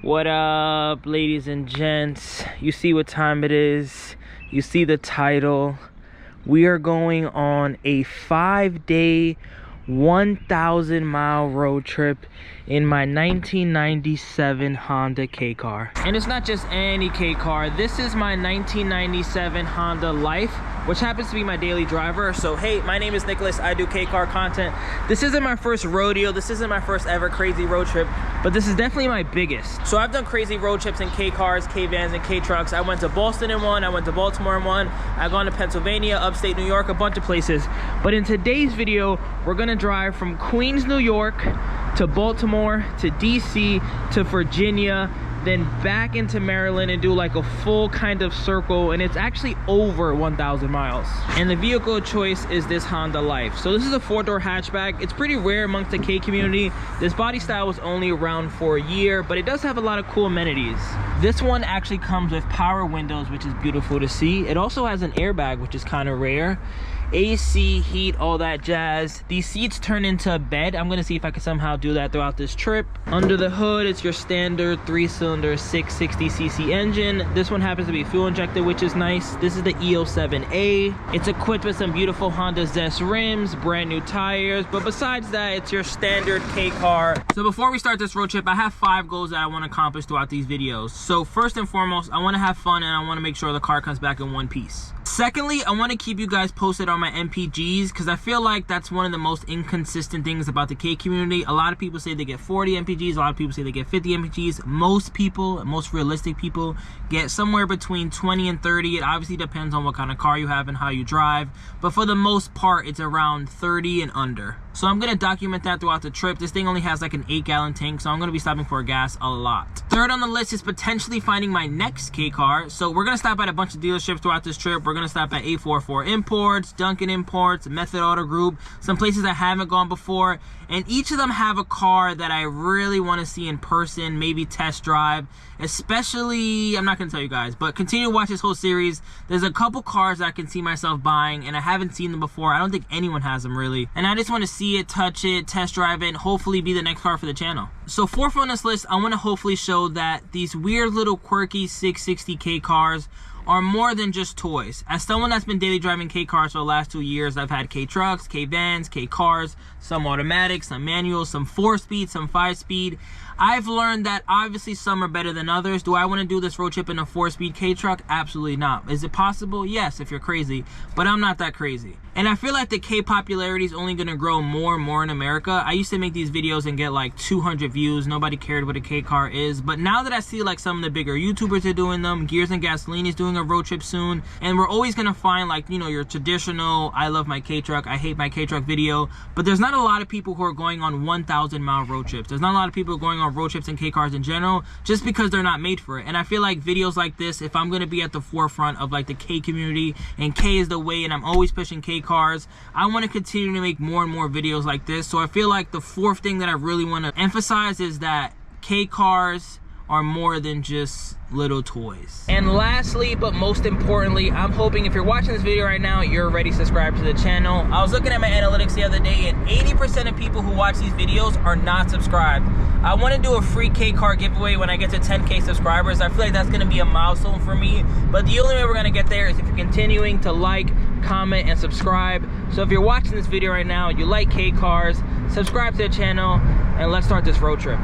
What up, ladies and gents? You see what time it is. You see the title. We are going on a 5-day 1,000-mile road trip in my 1997 Honda K car. And it's not just any K car. This is my 1997 Honda Life, which happens to be my daily driver. So hey, my name is Nicholas. I do K car content. This isn't my first rodeo. This isn't my first ever crazy road trip, but this is definitely my biggest. So I've done crazy road trips in K cars, K vans, and K trucks. I went to Boston in one. I went to Baltimore in one. I've gone to Pennsylvania, upstate New York, a bunch of places. But in today's video, we're gonna drive from Queens, New York to Baltimore to DC to Virginia, then back into Maryland and do like a full kind of circle, and it's actually over 1,000 miles. And the vehicle of choice is this Honda Life. So this is a 4-door hatchback. It's pretty rare amongst the K community. This body style was only around for a year, but it does have a lot of cool amenities. This one actually comes with power windows, which is beautiful to see. It also has an airbag, which is kind of rare. AC, heat, all that jazz. These seats turn into a bed. I'm gonna see if I can somehow do that throughout this trip. Under the hood, it's your standard 3-cylinder 660cc engine. This one happens to be fuel injected, which is nice. This is the E07A. It's equipped with some beautiful Honda Zest rims, brand new tires, but besides that, it's your standard K car. So before we start this road trip, I have 5 goals that I want to accomplish throughout these videos. So first and foremost, I want to have fun, and I want to make sure the car comes back in one piece. Secondly, I want to keep you guys posted on my MPGs, because I feel like that's one of the most inconsistent things about the K community. A lot of people say they get 40 MPGs, a lot of people say they get 50 MPGs. Most people, most realistic people, get somewhere between 20 and 30. It obviously depends on what kind of car you have and how you drive, but for the most part, it's around 30 and under. So I'm going to document that throughout the trip. This thing only has like an 8-gallon tank, so I'm going to be stopping for gas a lot. Third on the list is potentially finding my next K car. So we're going to stop at a bunch of dealerships throughout this trip. We're going to stop at 844 Imports, Duncan Imports, Method Auto Group, some places I haven't gone before. And each of them have a car that I really want to see in person, maybe test drive. Especially, I'm not going to tell you guys, but continue to watch this whole series. There's a couple cars that I can see myself buying, and I haven't seen them before. I don't think anyone has them really. And I just want to see it, touch it, test drive it, and hopefully be the next car for the channel. So fourth on this list, I want to hopefully show that these weird little quirky 660K cars are more than just toys. As someone that's been daily driving K cars for the last 2 years, I've had K trucks, K vans, K cars, some automatic, some manual, some 4-speed, some 5-speed. I've learned that obviously some are better than others. Do I want to do this road trip in a 4-speed K truck? Absolutely not. Is it possible? Yes, if you're crazy, but I'm not that crazy. And I feel like the K popularity is only going to grow more and more in America. I used to make these videos and get like 200 views. Nobody cared what a K car is. But now that I see like some of the bigger YouTubers are doing them, Gears and Gasoline is doing a road trip soon, and we're always going to find like, you know, your traditional I love my K truck, I hate my K truck video. But there's not a lot of people who are going on 1,000-mile road trips. There's not a lot of people going on road trips in K cars in general, just because they're not made for it. And I feel like videos like this, if I'm going to be at the forefront of like the K community, and K is the way, and I'm always pushing K cars, I want to continue to make more and more videos like this. So I feel like the fourth thing that I really want to emphasize is that K cars are more than just little toys. And lastly, but most importantly, I'm hoping if you're watching this video right now, you're already subscribed to the channel. I was looking at my analytics the other day, and 80% of people who watch these videos are not subscribed. I want to do a free K car giveaway when I get to 10K subscribers. I feel like that's going to be a milestone for me, but the only way we're going to get there is if you're continuing to like, comment, and subscribe. So if you're watching this video right now, you like K cars, subscribe to the channel, and let's start this road trip.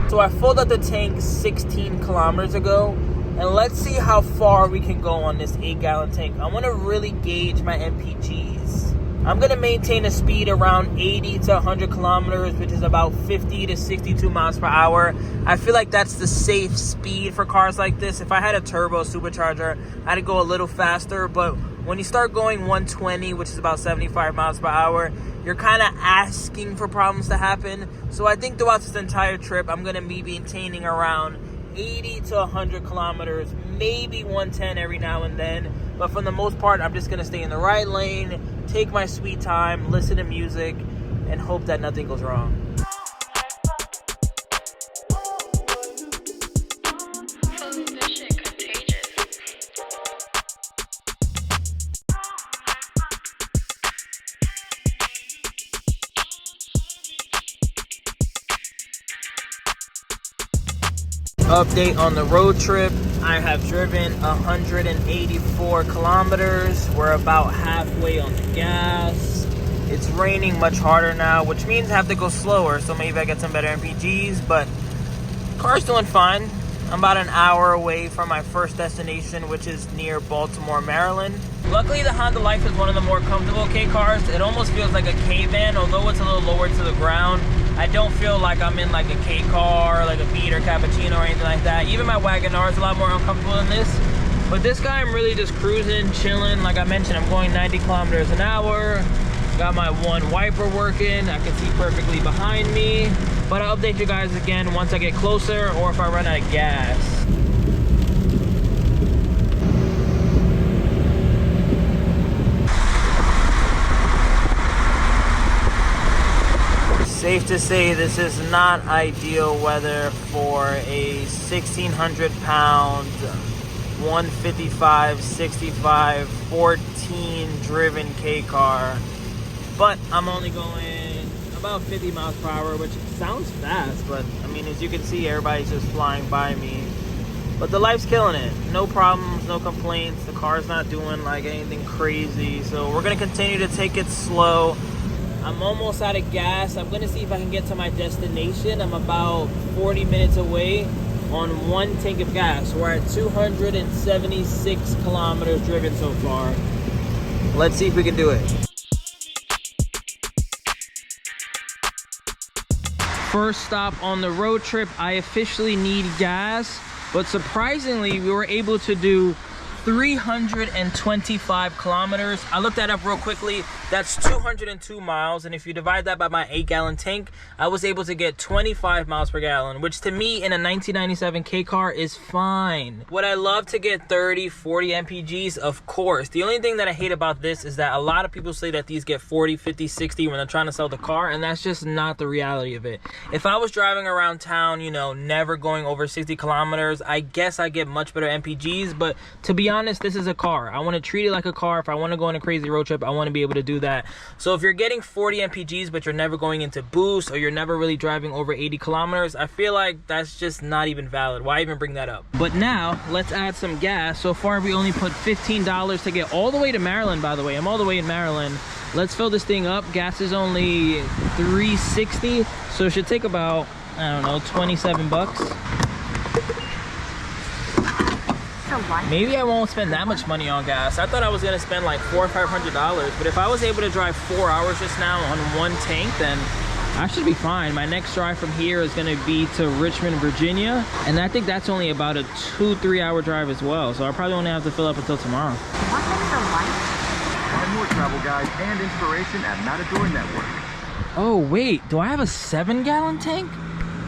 So I filled up the tank 16 kilometers ago, and let's see how far we can go on this 8-gallon tank. I want to really gauge my MPGs. I'm going to maintain a speed around 80 to 100 kilometers, which is about 50 to 62 miles per hour. I feel like that's the safe speed for cars like this. If I had a turbo supercharger, I'd go a little faster, but when you start going 120, which is about 75 miles per hour, you're kind of asking for problems to happen. So I think throughout this entire trip, I'm going to be maintaining around 80 to 100 kilometers, maybe 110 every now and then. But for the most part, I'm just going to stay in the right lane, take my sweet time, listen to music, and hope that nothing goes wrong. Update on the road trip. I have driven 184 kilometers. We're about halfway on the gas. It's raining much harder now, which means I have to go slower, so maybe I get some better MPGs, but car's doing fine. I'm about an hour away from my first destination, which is near Baltimore, Maryland. Luckily, the Honda Life is one of the more comfortable K cars. It almost feels like a K van, although it's a little lower to the ground. I don't feel like I'm in like a K car, like a Beat or Cappuccino or anything like that. Even my Wagoneer is a lot more uncomfortable than this. But this guy, I'm really just cruising, chilling. Like I mentioned, I'm going 90 kilometers an hour. Got my one wiper working. I can see perfectly behind me. But I'll update you guys again once I get closer or if I run out of gas. Safe to say this is not ideal weather for a 1,600 pound, 155, 65, 14 driven K car. But I'm only going about 50 miles per hour, which sounds fast, but I mean, as you can see, everybody's just flying by me. But the Life's killing it. No problems, no complaints. The car's not doing like anything crazy. So we're gonna continue to take it slow. I'm almost out of gas. I'm gonna see if I can get to my destination. I'm about 40 minutes away on one tank of gas. We're at 276 kilometers driven so far. Let's see if we can do it. First stop on the road trip, I officially need gas, but surprisingly, we were able to do 325 kilometers. I looked that up real quickly. That's 202 miles, and if you divide that by my 8-gallon tank, I was able to get 25 miles per gallon, which to me in a 1997 K car is fine. Would I love to get 30, 40 MPGs? Of course. The only thing that I hate about this is that a lot of people say that these get 40, 50, 60 when they're trying to sell the car, and that's just not the reality of it. If I was driving around town, you know, never going over 60 kilometers, I guess I get much better MPGs, but to be honest, this is a car. I want to treat it like a car. If I want to go on a crazy road trip, I want to be able to do that. So if you're getting 40 MPGs, but you're never going into boost, or you're never really driving over 80 kilometers, I feel like that's just not even valid. Why even bring that up? But now, let's add some gas. So far, we only put $15 to get all the way to Maryland, by the way. I'm all the way in Maryland. Let's fill this thing up. Gas is only $3.60, so it should take about, I don't know, 27 bucks. Maybe I won't spend that much money on gas. I thought I was gonna spend like $400 or $500, but if I was able to drive 4 hours just now on one tank, then I should be fine. My next drive from here is gonna be to Richmond, Virginia, and I think that's only about a 2-3 hour drive as well, so I probably won't have to fill up until tomorrow. Find more travel guides and inspiration at Matador Network. Oh wait, do I have a 7-gallon tank?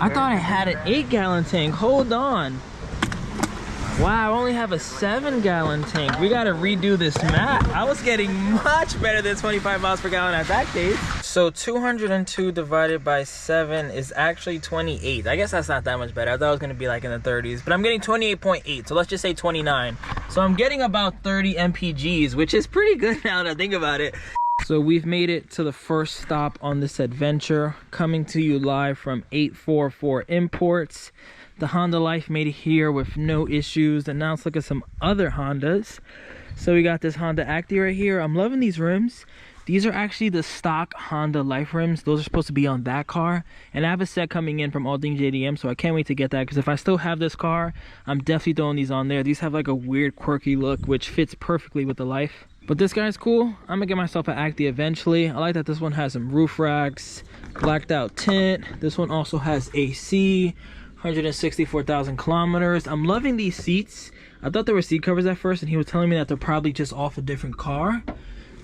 I thought I had an 8-gallon tank. Hold on. Wow, I only have a 7-gallon tank. We gotta redo this map. I was getting much better than 25 miles per gallon at that case. So 202 divided by 7 is actually 28. I guess that's not that much better. I thought it was gonna be like in the 30s, but I'm getting 28.8, so let's just say 29. So I'm getting about 30 MPGs, which is pretty good now that I think about it. So we've made it to the first stop on this adventure, coming to you live from 844 Imports. The Honda Life made it here with no issues. And now let's look at some other Hondas. So we got this Honda Acti right here. I'm loving these rims. These are actually the stock Honda Life rims. Those are supposed to be on that car. And I have a set coming in from All Things JDM, so I can't wait to get that, because if I still have this car, I'm definitely throwing these on there. These have like a weird quirky look, which fits perfectly with the Life. But this guy's cool. I'm gonna get myself an Acti eventually. I like that this one has some roof racks, blacked out tint. This one also has AC. 164,000 kilometers. I'm loving these seats. I thought they were seat covers at first, and he was telling me that they're probably just off a different car.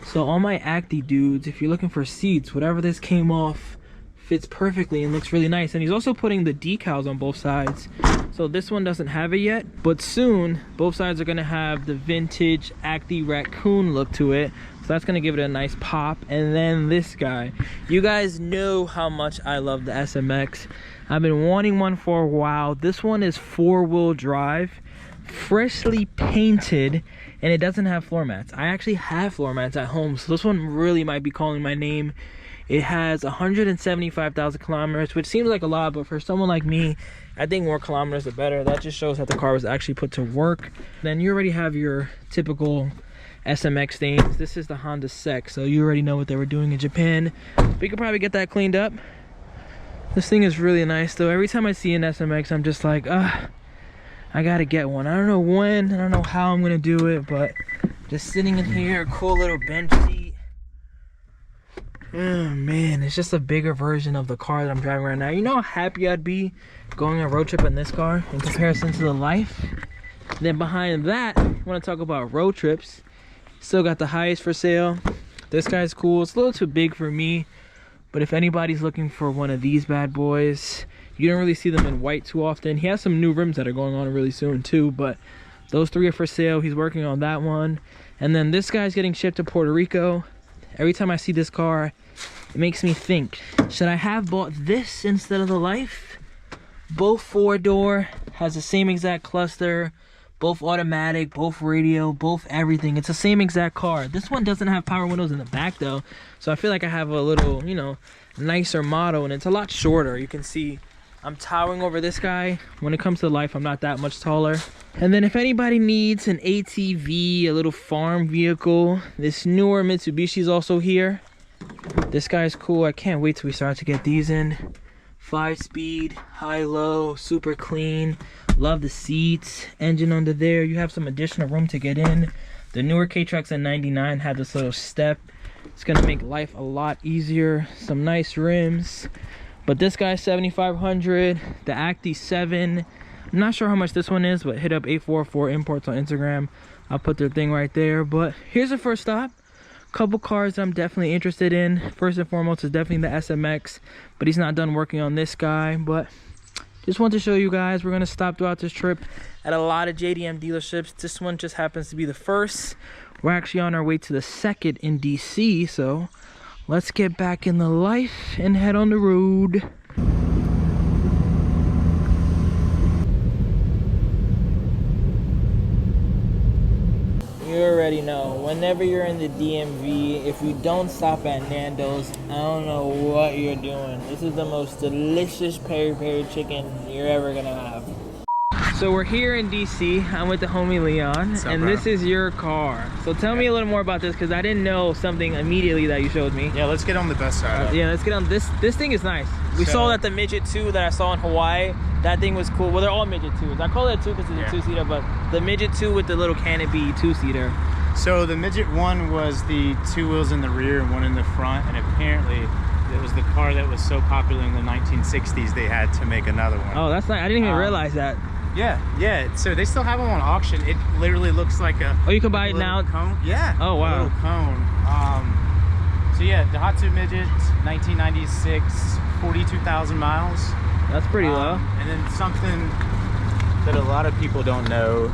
So all my Acti dudes, if you're looking for seats, whatever this came off fits perfectly and looks really nice. And he's also putting the decals on both sides. So this one doesn't have it yet, but soon both sides are gonna have the vintage Acti raccoon look to it. So that's gonna give it a nice pop. And then this guy, you guys know how much I love the SMX. I've been wanting one for a while. This one is 4-wheel drive, freshly painted, and it doesn't have floor mats. I actually have floor mats at home, so this one really might be calling my name It has 175,000 kilometers, which seems like a lot, but for someone like me, I think more kilometers the better. That just shows that the car was actually put to work. Then you already have your typical SMX things. This is the Honda Sec, so you already know what they were doing in Japan. We could probably get that cleaned up. This thing is really nice though. Every time I see an SMX, I'm just like, I gotta get one. I don't know when, I don't know how I'm gonna do it, but just sitting in here, cool little bench seat. Oh man, it's just a bigger version of the car that I'm driving right now. You know how happy I'd be going on a road trip in this car in comparison to the Life? Then behind that, I want to talk about road trips. Still got the highest for sale. This guy's cool. It's a little too big for me, but if anybody's looking for one of these bad boys, you don't really see them in white too often. He has some new rims that are going on really soon too, but those three are for sale. He's working on that one. And then this guy's getting shipped to Puerto Rico. Every time I see this car, it makes me think, should I have bought this instead of the Life? Both 4-door, has the same exact cluster, both automatic, both radio, both everything. It's the same exact car. This one doesn't have power windows in the back though, so I feel like I have a little, you know, nicer model, and it's a lot shorter. You can see I'm towering over this guy. When it comes to Life, I'm not that much taller. And then if anybody needs an ATV, a little farm vehicle, this newer Mitsubishi is also here. This guy's cool. I can't wait till we start to get these in. 5-speed, high-low, super clean. Love the seats. Engine under there. You have some additional room to get in. The newer K-Trax in 99 had this little step. It's gonna make life a lot easier. Some nice rims. But this guy's 7,500. The Acti 7. I'm not sure how much this one is, but hit up 844 Imports on Instagram. I'll put their thing right there. But here's the first stop. Couple cars I'm definitely interested in. First and foremost is definitely the SMX, but he's not done working on this guy. But just want to show you guys, we're gonna stop throughout this trip at a lot of JDM dealerships. This one just happens to be the first. We're actually on our way to the second in DC, so let's get back in the Life and head on the road. You already know, whenever you're in the DMV, if you don't stop at Nando's, I don't know what you're doing. This is the most delicious peri-peri chicken you're ever gonna have. So we're here in DC. I'm with the homie Leon, and this is your car. So tell me a little more about this, because I didn't know something immediately that you showed me. Yeah, let's get on the best side. Yeah, let's get on this. This thing is nice. We saw that the Midget 2 that I saw in Hawaii, that thing was cool. Well, they're all Midget 2s. I call it a 2 because it's a 2-seater, but the Midget 2 with the little canopy 2-seater. So the Midget 1 was the 2 wheels in the rear and 1 in the front, and apparently it was the car that was so popular in the 1960s they had to make another one. Oh, that's nice. I didn't even realize that. Yeah. So they still have them on auction. It literally looks like a... Oh, you can buy it now? Cone. Yeah. Oh, wow. A little cone. So yeah, Daihatsu Midget, 1996, 42,000 miles. That's pretty low. And then something that a lot of people don't know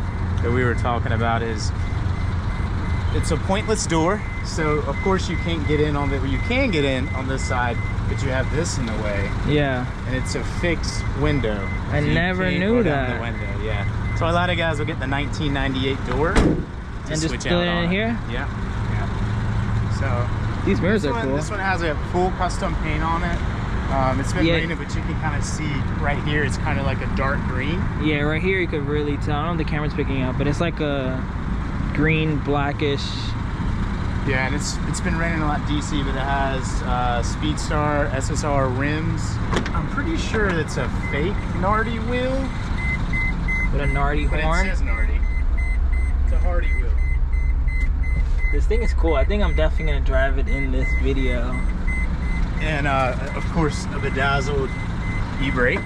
that we were talking about is it's a pointless door. So of course you can't get in on the, you can get in on this side, but you have this in the way. Yeah. And it's a fixed window. I never knew that. The window, yeah. So a lot of guys will get the 1998 door and just put it in here. Yeah. So these mirrors are cool. This one has a full custom paint on it. It's been raining, but you can kind of see right here. It's kind of like a dark green. Yeah, right here you could really tell. I don't know if the camera's picking up, but it's like a green, blackish. Yeah, and it's been raining a lot in DC, but it has Speedstar SSR rims. I'm pretty sure it's a fake Nardi wheel. With a Nardi horn? It says Nardi. It's a Hardy wheel. This thing is cool. I think I'm definitely gonna drive it in this video. And of course, a bedazzled e-brake.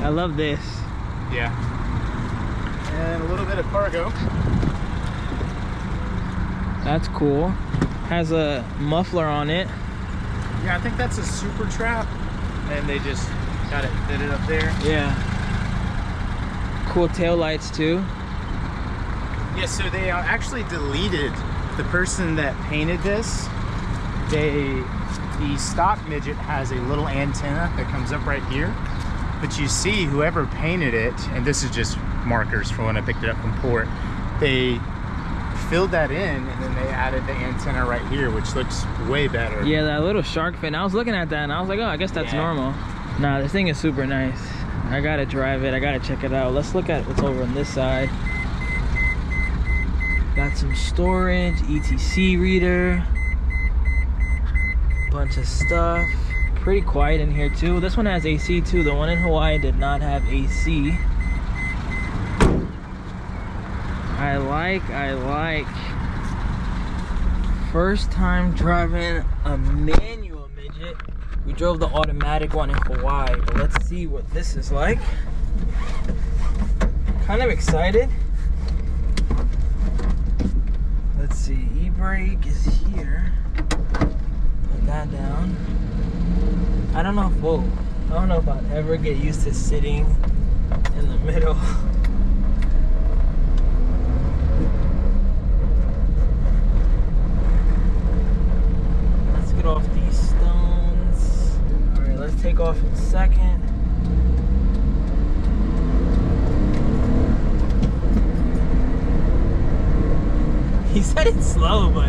I love this. Yeah. And a little bit of cargo. That's cool. Has a muffler on it. Yeah, I think that's a Super Trap, and they just got it fitted up there. Yeah. Cool tail lights too. Yeah, so they actually deleted the person that painted this. The stock Midget has a little antenna that comes up right here, but you see whoever painted it, and this is just markers for when I picked it up from port, they filled that in, and then they added the antenna right here, which looks way better. Yeah, that little shark fin. I was looking at that and I was like, oh, I guess that's normal. Nah, this thing is super nice. I gotta drive it. I gotta check it out. Let's look at what's over on this side. Got some storage, ETC reader, bunch of stuff. Pretty quiet in here too. This one has AC too. The one in Hawaii did not have AC. I like. First time driving a manual midget. We drove the automatic one in Hawaii, but let's see what this is like. Kind of excited. Let's see, e-brake is here. Put that down. I don't know if I'll ever get used to sitting in the middle. Let's get off these stones. All right, let's take off in a second. He said it's slow, but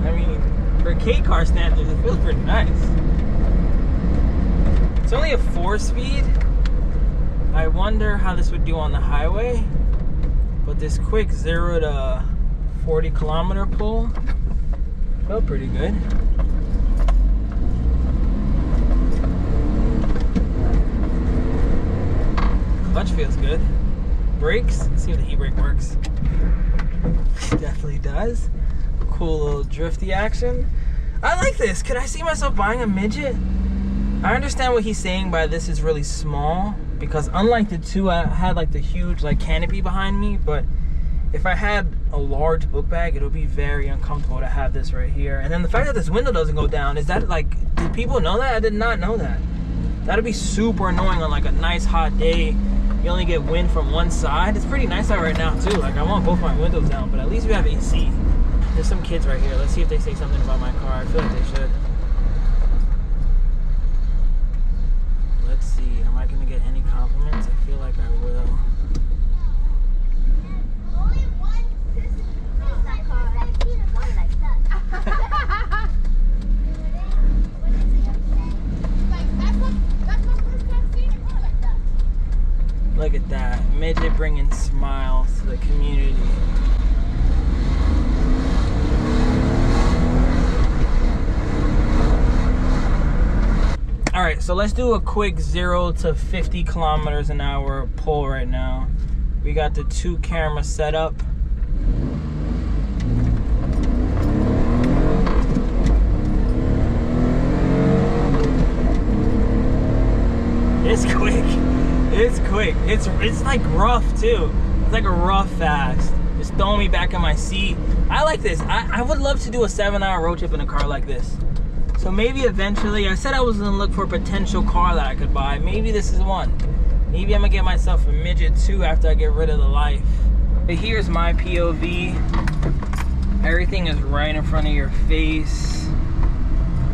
I mean, for K-car standards, it feels pretty nice. It's only a 4-speed. I wonder how this would do on the highway, but this quick 0 to 40 kilometer pull felt pretty good. Clutch feels good. Brakes, let's see if the e-brake works. Definitely does. Cool little drifty action. I like this. Could I see myself buying a midget? I understand what he's saying by this is really small, because unlike the two, I had like the huge like canopy behind me, but if I had a large book bag, it would be very uncomfortable to have this right here. And then the fact that this window doesn't go down, is that like, did people know that? I did not know that. That'd be super annoying on like a nice hot day. You only get wind from one side. It's pretty nice out right now too. Like I want both my windows down, but at least we have AC. There's some kids right here. Let's see if they say something about my car. I feel like they should. Let's see. Am I gonna get any compliments? I feel like I will. Look at that. Midget bringing smiles to the community. All right, so let's do a quick 0 to 50 kilometers an hour pull right now. We got the 2 camera setup. It's quick. It's quick. It's like rough too. It's like a rough fast. Just throwing me back in my seat. I like this. I would love to do a 7-hour road trip in a car like this. So maybe eventually, I said I was gonna look for a potential car that I could buy. Maybe this is one. Maybe I'm gonna get myself a midget too after I get rid of the Life. But here's my POV. Everything is right in front of your face.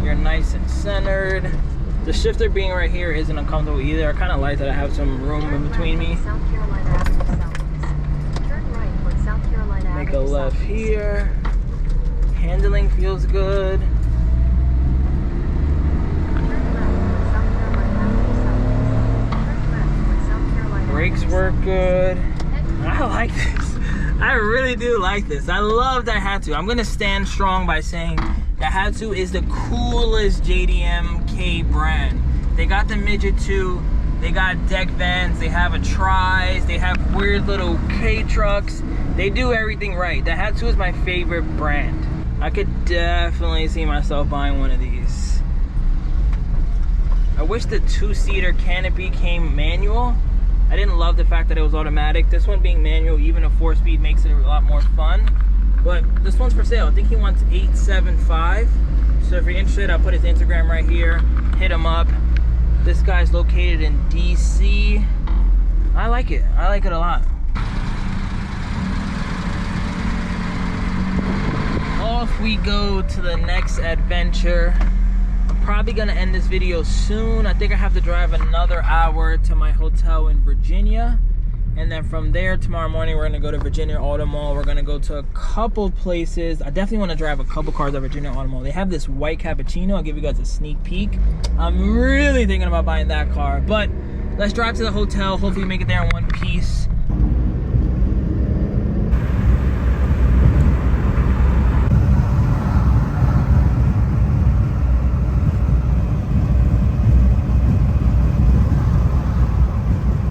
You're nice and centered. The shifter being right here isn't uncomfortable either. I kind of like that I have some room in between me. Make a left here. Handling feels good. Brakes work good. I like this. I really do like this. I love Daihatsu. I'm gonna stand strong by saying Daihatsu is the coolest JDM-K brand. They got the midget too. They got deck vans. They have a Tris. They have weird little K trucks. They do everything right. Daihatsu is my favorite brand. I could definitely see myself buying one of these. I wish the 2-seater canopy came manual. I didn't love the fact that it was automatic. This one being manual, even a 4-speed, makes it a lot more fun. But this one's for sale. I think he wants $875. So if you're interested, I'll put his Instagram right here. Hit him up. This guy's located in DC. I like it. I like it a lot. Off we go to the next adventure. I'm probably gonna end this video soon. I think I have to drive another hour to my hotel in Virginia. And then from there, tomorrow morning, we're gonna go to Virginia Auto Mall. We're gonna go to a couple places. I definitely wanna drive a couple cars at Virginia Auto Mall. They have this white cappuccino. I'll give you guys a sneak peek. I'm really thinking about buying that car. But let's drive to the hotel. Hopefully make it there in one piece.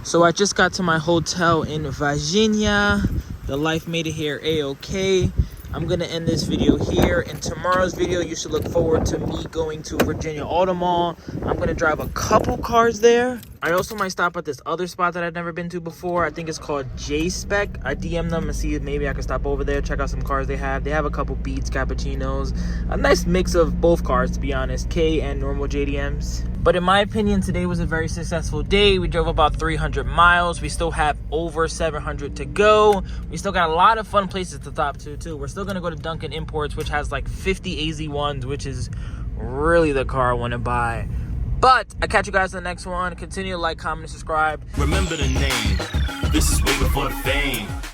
So I just got to my hotel in Virginia. The life made it here A-okay. I'm gonna end this video here. In tomorrow's video, you should look forward to me going to Virginia Auto Mall. I'm gonna drive a couple cars there. I also might stop at this other spot that I've never been to before. I think it's called J-Spec. I DM them and see if maybe I can stop over there, check out some cars they have. They have a couple Beats, cappuccinos, a nice mix of both cars, to be honest, K and normal JDMs. But in my opinion, today was a very successful day. We drove about 300 miles. We still have over 700 to go. We still got a lot of fun places to stop to too. We're still gonna go to Duncan Imports, which has like 50 AZ1s, which is really the car I wanna buy. But I'll catch you guys in the next one. Continue to like, comment, and subscribe. Remember the name. This is way before the fame.